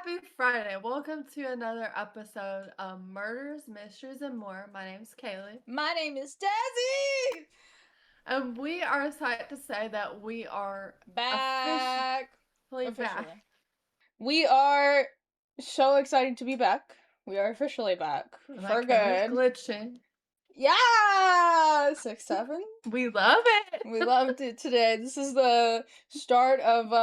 Happy Friday. Welcome to another episode of Murders, Mysteries, and More. My name is Kaylee. My name is Desi! And we are excited to say that we are Back! officially back. Officially. We are so excited to be back. We are officially back. My For camera's good. glitching. Yeah! 6-7. We love it. We loved it today. This is the start of,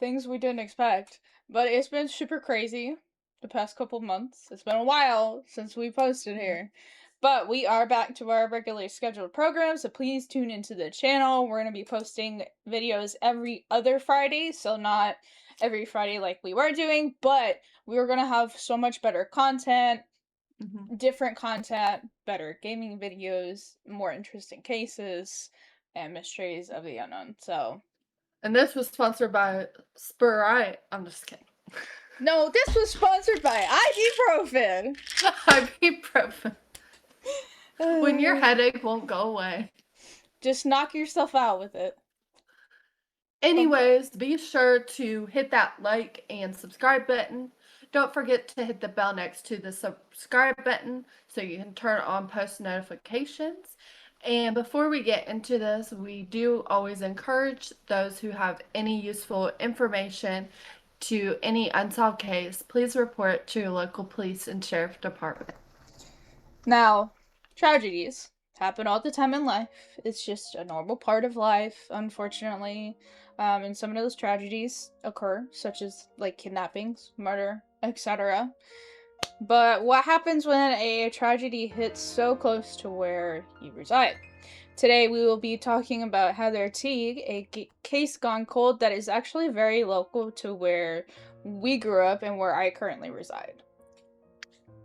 things we didn't expect. But it's been super crazy the past couple months. It's been a while since we posted here. But we are back to our regularly scheduled program, so please tune into the channel. We're going to be posting videos every other Friday, so not every Friday like we were doing, but we're going to have so much better content, different content, better gaming videos, more interesting cases, and mysteries of the unknown. So, And this was sponsored by Sprite. I'm just kidding. no, this was sponsored by ibuprofen. Ibuprofen. When your headache won't go away. Just knock yourself out with it. Anyways, be sure to hit that like and subscribe button. Don't forget to hit the bell next to the subscribe button so you can turn on post notifications. And before we get into this, we do always encourage those who have any useful information to any unsolved case, please report to your local police and sheriff department. Now, tragedies happen all the time in life. It's just a normal part of life, unfortunately. And some of those tragedies occur, such as like kidnappings, murder, etc. But what happens when a tragedy hits so close to where you reside? Today we will be talking about Heather Teague, a case gone cold that is actually very local to where we grew up and where I currently reside.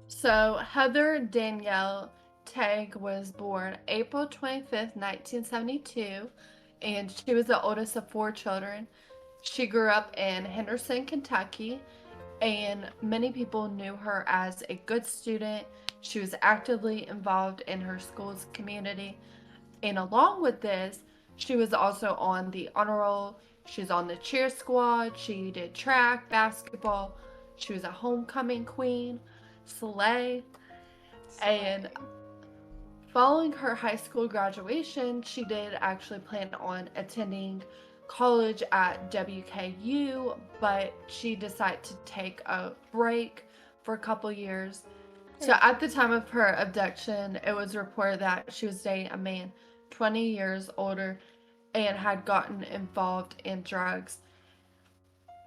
So, Heather Danielle Teague was born April 25th, 1972, and she was the oldest of 4 children. She grew up in Henderson, Kentucky, and many people knew her as a good student. She was actively involved in her school's community, and along with this, she was also on the honor roll. She was on the cheer squad. She did track, basketball. She was a homecoming queen, sleigh. And following her high school graduation, she did actually plan on attending college at WKU, but she decided to take a break for a couple years. So at the time of her abduction, it was reported that she was dating a man 20 years older and had gotten involved in drugs.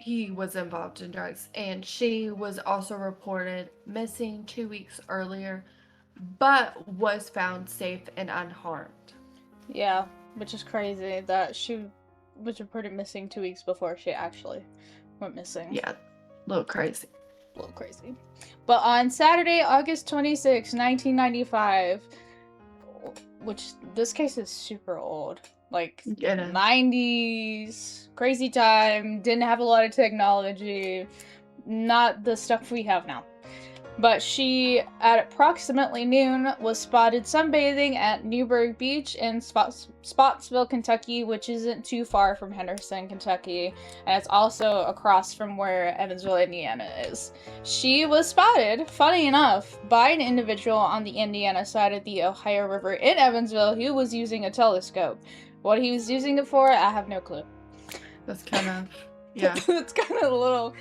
He was involved in drugs, and she was also reported missing 2 weeks earlier, but was found safe and unharmed. Yeah, which is crazy that she was reported missing 2 weeks before she actually went missing. Yeah, a little crazy. A little crazy. But on Saturday, August 26, 1995, which this case is super old, like 90s, crazy time, didn't have a lot of technology, not the stuff we have now. But she, at approximately noon, was spotted sunbathing at Newburgh Beach in Spotsville, Kentucky, which isn't too far from Henderson, Kentucky, and it's also across from where Evansville, Indiana is. She was spotted, funny enough, by an individual on the Indiana side of the Ohio River in Evansville who was using a telescope. What he was using it for, I have no clue. That's kind of, yeah. It's kind of a little...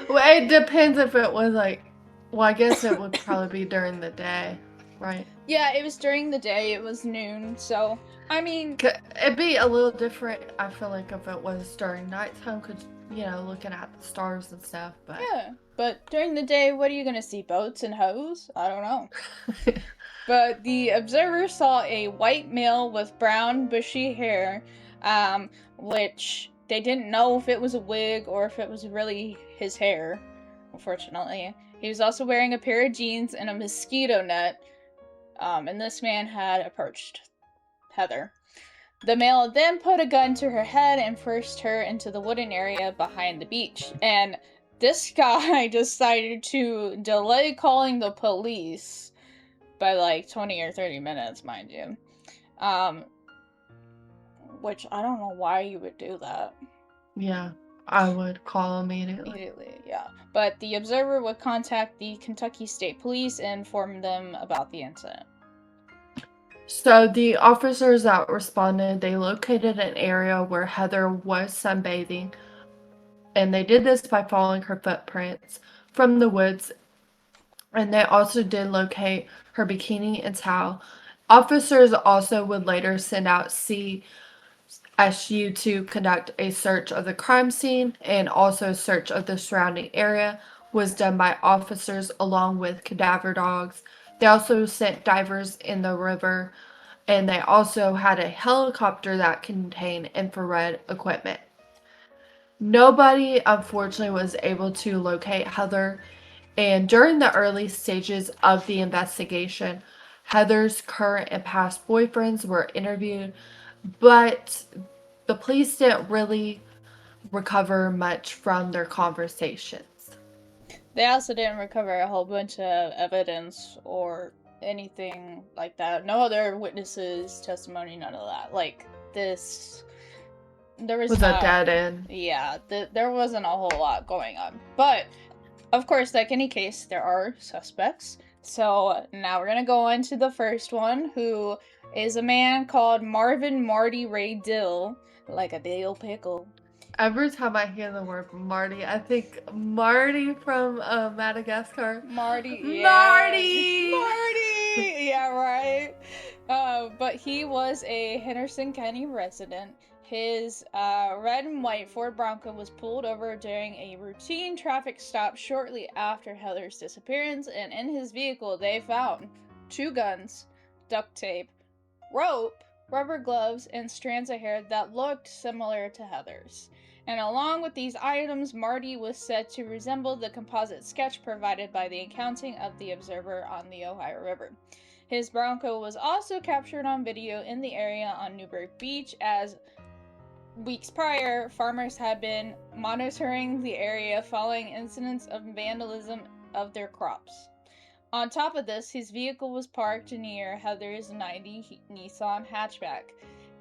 Well, it depends if it was like, well, I guess it would probably be during the day, right? Yeah, it was during the day. It was noon, so I mean, it'd be a little different. I feel like if it was during nighttime, because looking at the stars and stuff. But yeah, but during the day, what are you gonna see? Boats and hoes? I don't know. But the observer saw a white male with brown, bushy hair, which they didn't know if it was a wig or if it was really his hair, unfortunately. He was also wearing a pair of jeans and a mosquito net, and this man had approached Heather. The male then put a gun to her head and forced her into the wooden area behind the beach. And this guy decided to delay calling the police by like 20 or 30 minutes, mind you. Which I don't know why you would do that. Yeah. I would call immediately. Immediately, yeah. But the observer would contact the Kentucky State Police and inform them about the incident. So the officers that responded, they located an area where Heather was sunbathing, and they did this by following her footprints from the woods, and they also did locate her bikini and towel. Officers also would later send out CSU to conduct a search of the crime scene, and also a search of the surrounding area was done by officers along with cadaver dogs. They also sent divers in the river, and they also had a helicopter that contained infrared equipment. Nobody, unfortunately, was able to locate Heather, and during the early stages of the investigation, Heather's current and past boyfriends were interviewed, but the police didn't really recover much from their conversations. They also didn't recover a whole bunch of evidence or anything like that. No other witnesses, testimony, none of that. Like, this... There was a dead end. Yeah, there wasn't a whole lot going on. But, of course, like any case, there are suspects. So, now we're gonna go into the first one, who is a man called Marty Ray Dill. Like a dill pickle. Every time I hear the word Marty, I think Marty from Madagascar. Marty! Yeah, right. But he was a Henderson County resident. His red and white Ford Bronco was pulled over during a routine traffic stop shortly after Heather's disappearance, and in his vehicle they found 2 guns, duct tape, rope, rubber gloves, and strands of hair that looked similar to Heather's. And along with these items, Marty was said to resemble the composite sketch provided by the accounting of the observer on the Ohio River. His Bronco was also captured on video in the area on Newburgh Beach, as weeks prior, farmers had been monitoring the area following incidents of vandalism of their crops. On top of this, his vehicle was parked near Heather's 90 Nissan hatchback.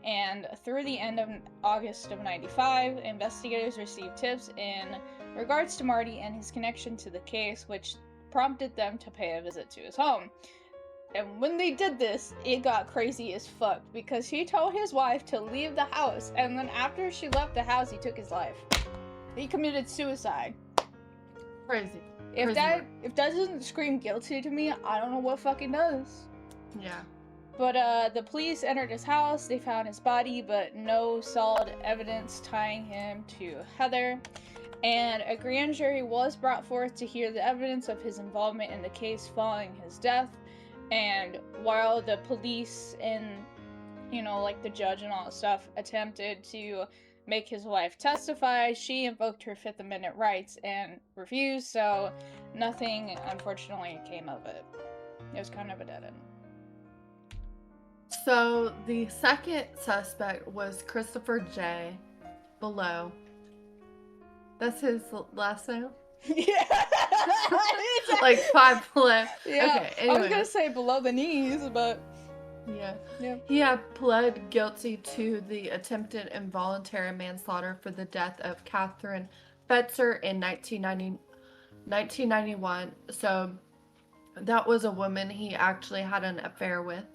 And through the end of August of 95, investigators received tips in regards to Marty and his connection to the case, which prompted them to pay a visit to his home. And when they did this, it got crazy as fuck, because he told his wife to leave the house, and then after she left the house, he took his life. He committed suicide. Crazy. If that doesn't scream guilty to me, I don't know what fucking does. Yeah. But the police entered his house, they found his body, but no solid evidence tying him to Heather. And a grand jury was brought forth to hear the evidence of his involvement in the case following his death. And while the police and, like the judge and all that stuff attempted to make his wife testify, she invoked her Fifth Amendment rights and refused, so nothing, unfortunately, came of it. It was kind of a dead end. So the second suspect was Christopher J. Below. That's his last name? Yeah. Like 5 below. Yeah. Okay, anyway. I was gonna say below the knees, but yeah. Yeah. He had pled guilty to the attempted involuntary manslaughter for the death of Catherine Fetzer in 1991. So that was a woman he actually had an affair with.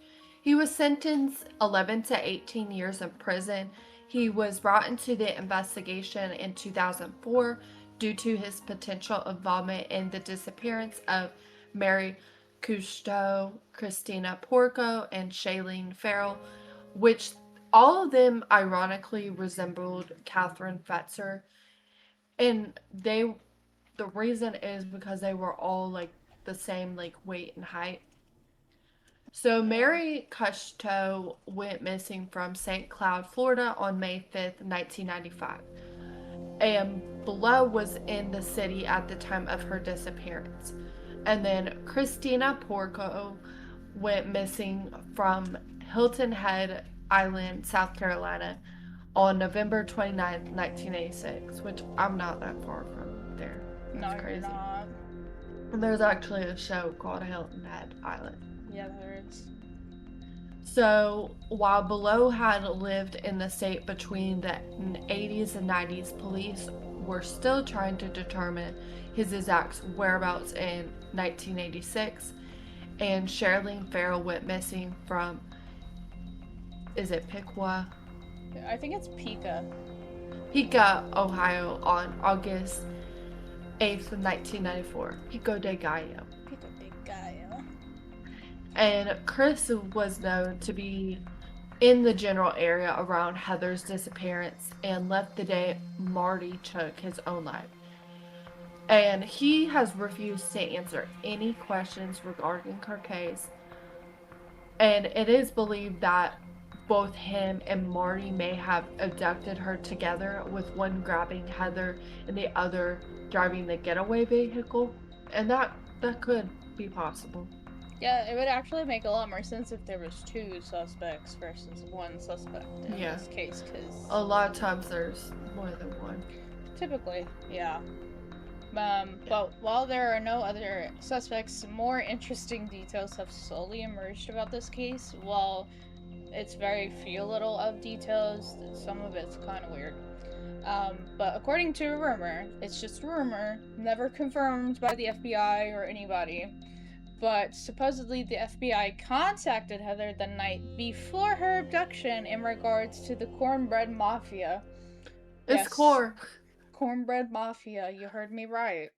He was sentenced 11 to 18 years in prison. He was brought into the investigation in 2004 due to his potential involvement in the disappearance of Mary Cousteau, Christina Porco, and Shailene Farrell, which all of them ironically resembled Catherine Fetzer. And the reason is because they were all like the same like weight and height. So Mary Cousteau went missing from St. Cloud, Florida on May 5th, 1995. And Below was in the city at the time of her disappearance. And then Christina Porco went missing from Hilton Head Island, South Carolina on November 29th, 1986, which I'm not that far from there. No, It's crazy. you're not. And there's actually a show called Hilton Head Island. Yeah, there is. So, while Below had lived in the state between the 80s and 90s, police were still trying to determine his exact whereabouts in 1986, and Sherilyn Farrell went missing from, is it Piqua? I think it's Pika. Pico, Ohio on August 8th, 1994. Pico de Gallo. Pico de Gallo. And Chris was known to be in the general area around Heather's disappearance and left the day Marty took his own life. And he has refused to answer any questions regarding her case. And it is believed that both him and Marty may have abducted her together, with one grabbing Heather and the other driving the getaway vehicle. And that could be possible. Yeah, it would actually make a lot more sense if there was two suspects versus one suspect in this case, because a lot of times there's more than one. Typically, yeah. But while there are no other suspects, more interesting details have slowly emerged about this case. While it's very few little of details, some of it's kind of weird. But according to a rumor, it's just a rumor, never confirmed by the FBI or anybody, but supposedly the FBI contacted Heather the night before her abduction in regards to the cornbread mafia. It's Cornbread Mafia, you heard me right.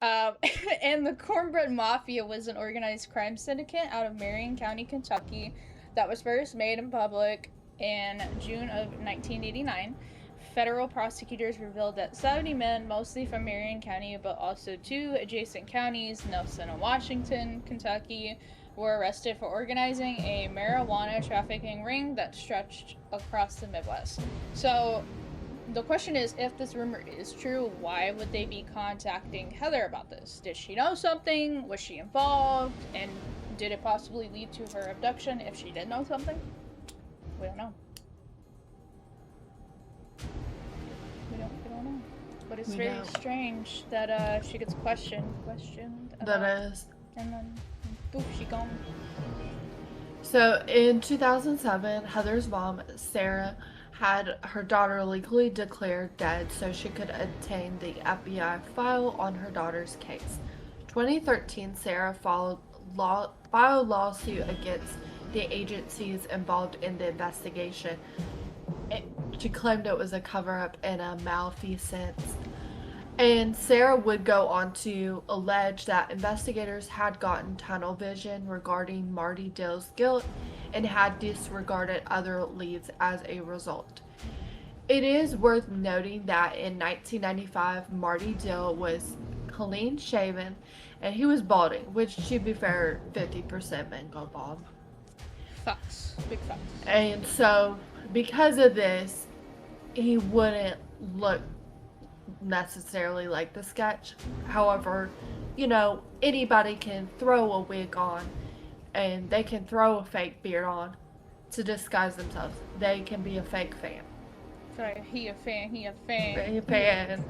And the Cornbread Mafia was an organized crime syndicate out of Marion County, Kentucky, that was first made in public in June of 1989. Federal prosecutors revealed that 70 men, mostly from Marion County, but also two adjacent counties, Nelson and Washington, Kentucky, were arrested for organizing a marijuana trafficking ring that stretched across the Midwest. So the question is, if this rumor is true, why would they be contacting Heather about this? Did she know something? Was she involved? And did it possibly lead to her abduction if she did know something? We don't know. We don't know. But it's very strange that she gets questioned. That is. And then, poof, she gone. So in 2007, Heather's mom, Sarah, had her daughter legally declared dead so she could obtain the FBI file on her daughter's case. 2013, Sarah filed a lawsuit against the agencies involved in the investigation. She claimed it was a cover-up and a malfeasance. And Sarah would go on to allege that investigators had gotten tunnel vision regarding Marty Dill's guilt and had disregarded other leads as a result. It is worth noting that in 1995, Marty Dill was clean shaven and he was balding, which, to be fair, 50% men go bald. Facts. Big facts. And so, because of this, he wouldn't look necessarily like the sketch. However, anybody can throw a wig on and they can throw a fake beard on to disguise themselves. They can be a fake fan. Sorry, he a fan. He a fan.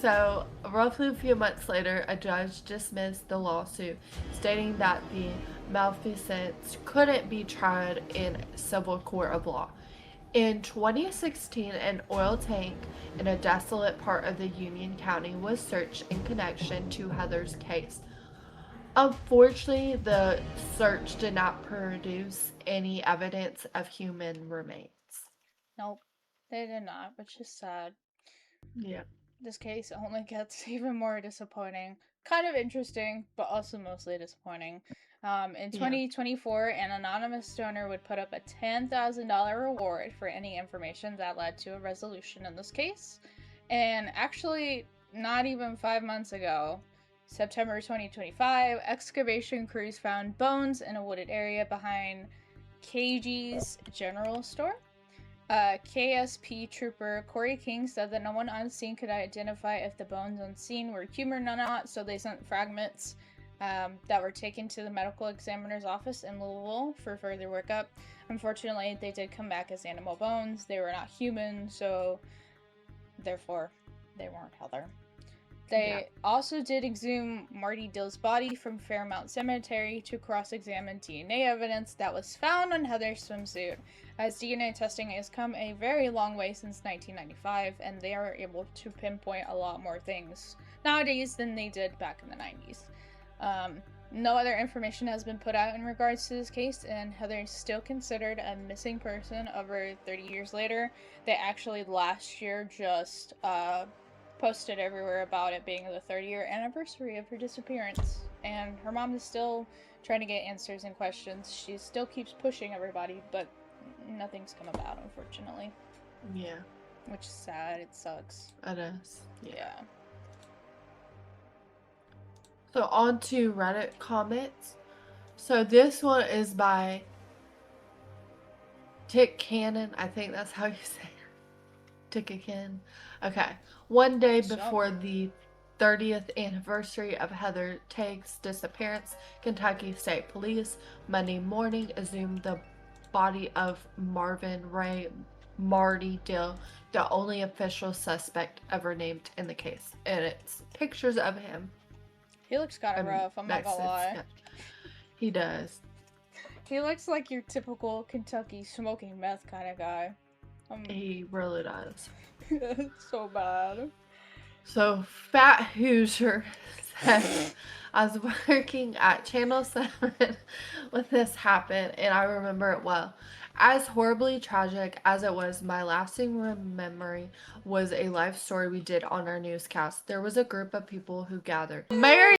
So roughly a few months later, a judge dismissed the lawsuit, stating that the malfeasance couldn't be tried in civil court of law. In 2016, an oil tank in a desolate part of the Union County was searched in connection to Heather's case. Unfortunately, the search did not produce any evidence of human remains. Nope, they did not, which is sad. Yeah. This case only gets even more disappointing. Kind of interesting, but also mostly disappointing. In 2024, an anonymous donor would put up a $10,000 reward for any information that led to a resolution in this case. And actually, not even 5 months ago, September 2025, excavation crews found bones in a wooded area behind KG's General Store. KSP trooper Corey King said that no one on scene could identify if the bones on scene were human or not, so they sent fragments that were taken to the medical examiner's office in Louisville for further workup. Unfortunately, they did come back as animal bones. They were not human, so therefore they weren't Heather. They also did exhume Marty Dill's body from Fairmount Cemetery to cross-examine DNA evidence that was found on Heather's swimsuit, as DNA testing has come a very long way since 1995, and they are able to pinpoint a lot more things nowadays than they did back in the 90s. No other information has been put out in regards to this case, and Heather is still considered a missing person over 30 years later. They actually last year just posted everywhere about it being the 30-year anniversary of her disappearance, and her mom is still trying to get answers and questions. She still keeps pushing everybody, but nothing's come about, unfortunately. Yeah. Which is sad. It sucks. It is. Yeah. So on to Reddit comments. So this one is by Tick Cannon. I think that's how you say it. Tickakin. Okay. One day before the 30th anniversary of Heather Teague's disappearance, Kentucky State Police Monday morning exhumed the body of Marvin Ray Marty Dill, the only official suspect ever named in the case. And it's pictures of him. He looks kind of rough, I'm not gonna lie. He does. He looks like your typical Kentucky smoking meth kind of guy. He really does. So bad. So, Fat Hoosier says, I was working at Channel 7 when this happened, and I remember it well. As horribly tragic as it was, my lasting memory was a life story we did on our newscast. There was a group of people who gathered. Mary!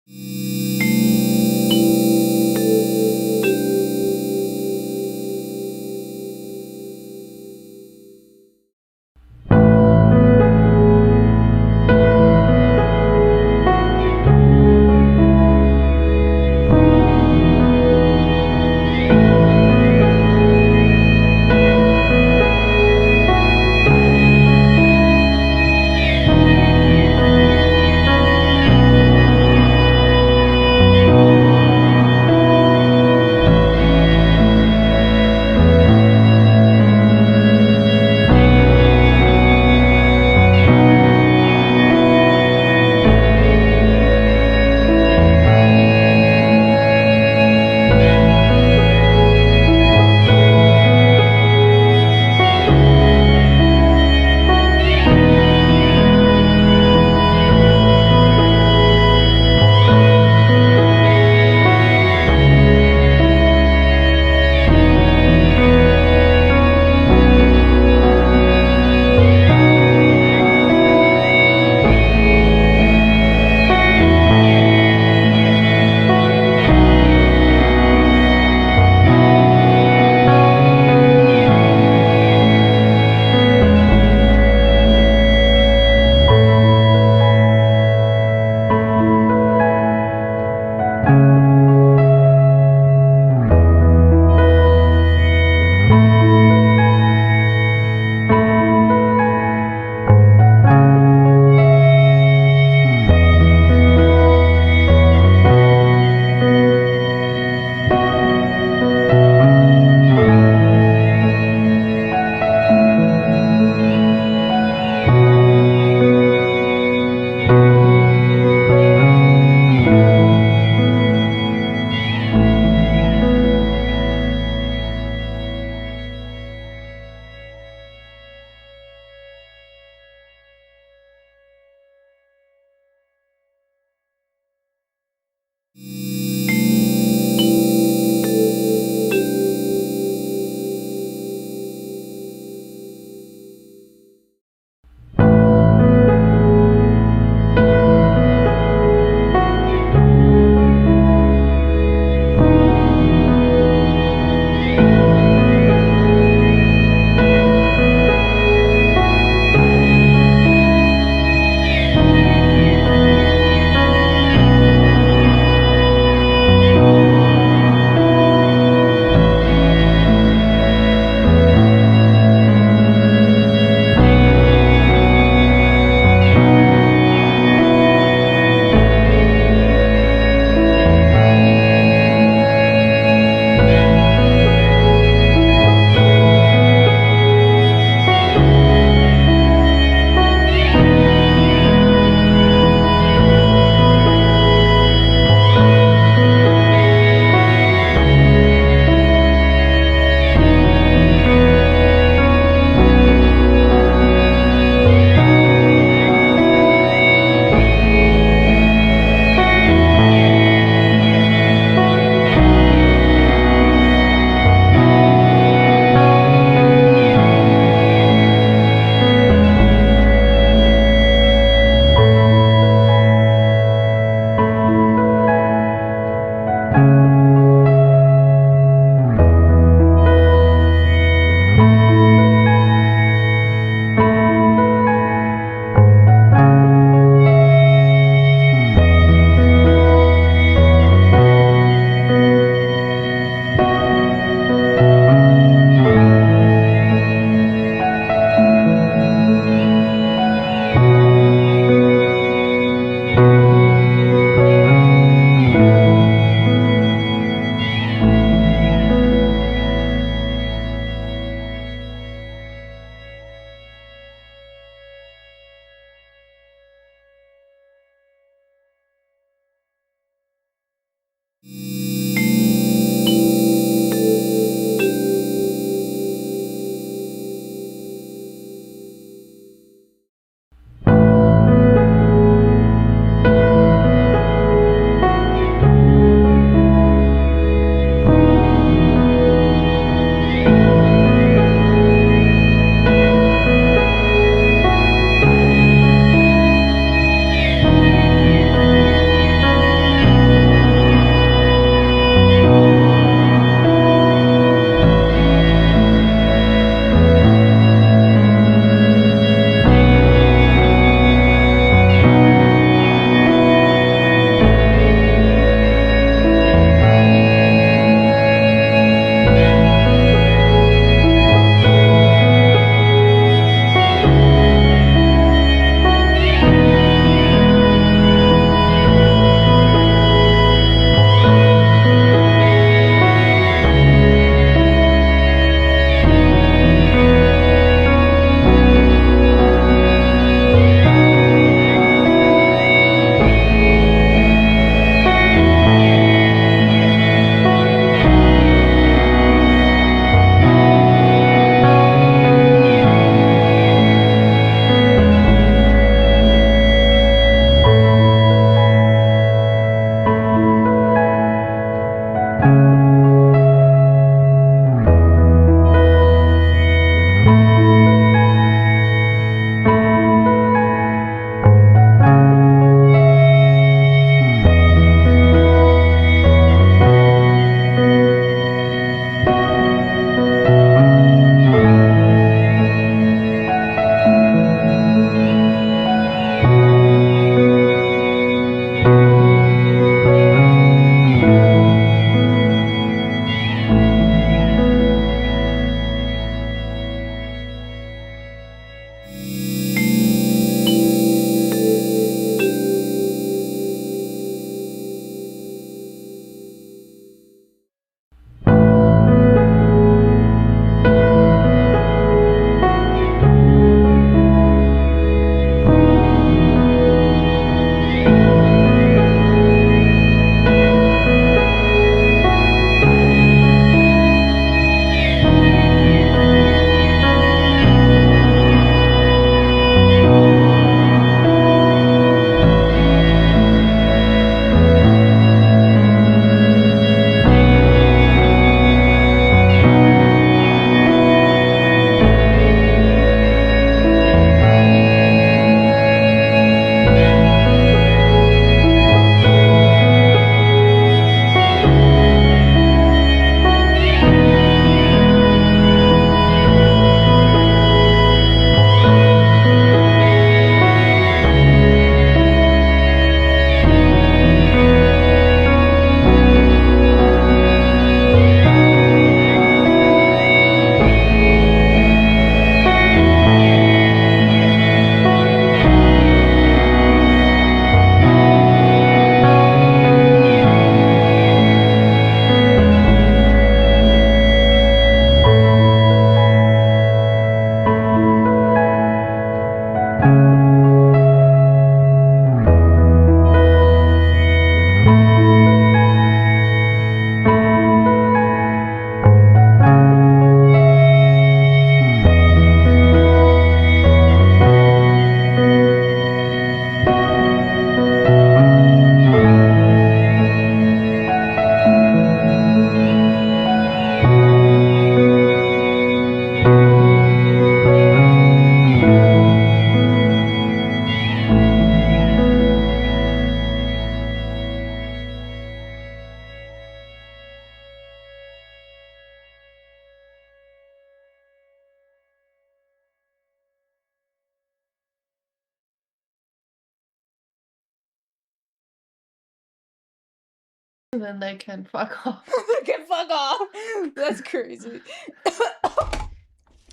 then they can fuck off. Get fuck off. That's crazy.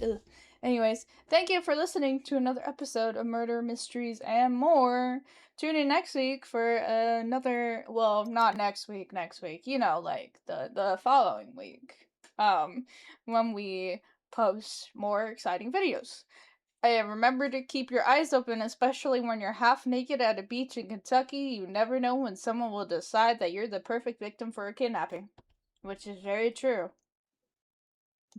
Ugh. Anyways, thank you for listening to another episode of Murder Mysteries and More. Tune in next week for another, well, not next week, you know, like the following week. When we post more exciting videos. And remember to keep your eyes open, especially when you're half naked at a beach in Kentucky. You never know when someone will decide that you're the perfect victim for a kidnapping. Which is very true.